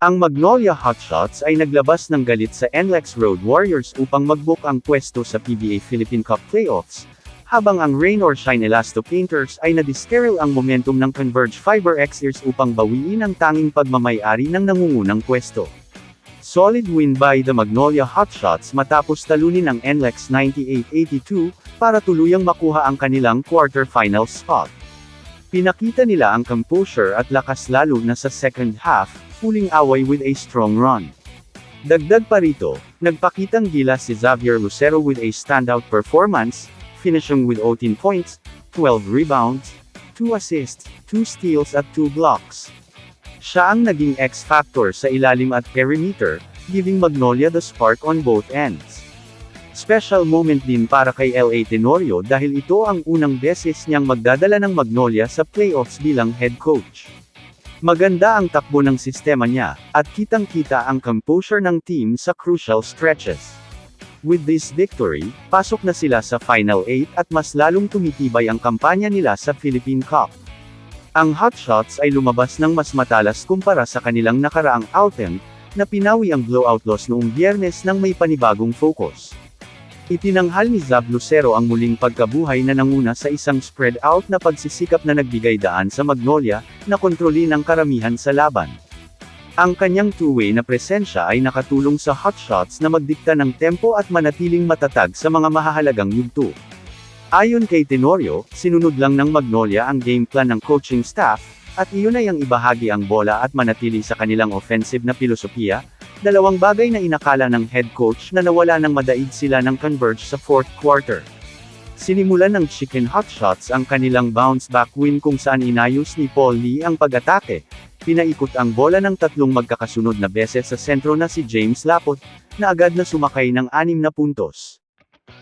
Ang Magnolia Hotshots ay naglabas ng galit sa NLEX Road Warriors upang mag-book ang pwesto sa PBA Philippine Cup Playoffs, habang ang Rain or Shine Elasto Painters ay nadiskeril ang momentum ng Converge Fiber Xers upang bawiin ang tanging pagmamay-ari ng nangungunang pwesto. Solid win by the Magnolia Hotshots matapos talunin ang NLEX 98-82, para tuluyang makuha ang kanilang quarter-final spot. Pinakita nila ang composure at lakas lalo na sa second half, huling away with a strong run. Dagdag pa rito, nagpakitang gila si Xavier Lucero with a standout performance, finishing with 18 points, 12 rebounds, 2 assists, 2 steals at 2 blocks. Siya ang naging X-factor sa ilalim at perimeter, giving Magnolia the spark on both ends. Special moment din para kay L.A. Tenorio dahil ito ang unang beses niyang magdadala ng Magnolia sa playoffs bilang head coach. Maganda ang takbo ng sistema niya, at kitang-kita ang composure ng team sa crucial stretches. With this victory, pasok na sila sa Final 8 at mas lalong tumitibay ang kampanya nila sa Philippine Cup. Ang Hotshots ay lumabas ng mas matalas kumpara sa kanilang nakaraang outing, na pinawi ang blowout loss noong Biyernes ng may panibagong focus. Itinanghal ni Xav Lucero ang muling pagkabuhay na nanguna sa isang spread out na pagsisikap na nagbigay daan sa Magnolia, na kontrolin ang karamihan sa laban. Ang kanyang two-way na presensya ay nakatulong sa Hotshots na magdikta ng tempo at manatiling matatag sa mga mahahalagang yugto. Ayon kay Tenorio, sinunod lang ng Magnolia ang game plan ng coaching staff, at iyon ay ang ibahagi ang bola at manatili sa kanilang offensive na filosofiya, dalawang bagay na inakala ng head coach na nawala nang madaig sila ng Converge sa fourth quarter. Sinimulan ng Chicken Hotshots ang kanilang bounce-back win kung saan inayos ni Paul Lee ang pag-atake, pinaikot ang bola ng tatlong magkakasunod na beses sa sentro na si James Lapot, na agad na sumakay ng 6 na puntos.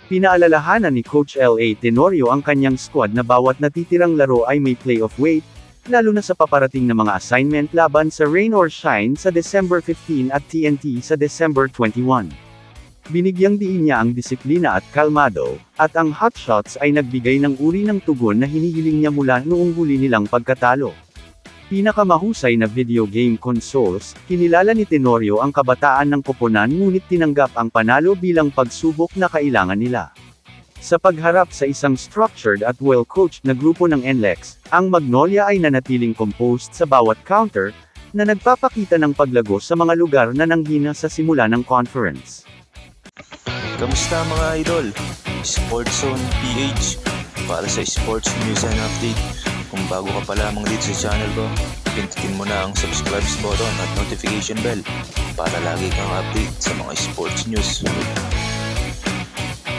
Pinaalalahanan ni Coach L.A. Tenorio ang kanyang squad na bawat natitirang laro ay may playoff weight, lalo na sa paparating na mga assignment laban sa Rain or Shine sa December 15 at TNT sa December 21. Binigyang diin niya ang disiplina at kalmado, at ang Hotshots ay nagbigay ng uri ng tugon na hinihiling niya mula noong huli nilang pagkatalo. Pinakamahusay na video game consoles, kinilala ni Tenorio ang kabataan ng koponan ngunit tinanggap ang panalo bilang pagsubok na kailangan nila. Sa pagharap sa isang structured at well-coached na grupo ng NLEX, ang Magnolia ay nanatiling composed sa bawat counter, na nagpapakita ng paglago sa mga lugar na nanghina sa simula ng conference. Kamusta mga idol? Sports Zone PH para sa sports news and update. Kung bago ka pa lamang dito sa channel ko, pindutin mo na ang subscribe button at notification bell para lagi kang update sa mga sports news.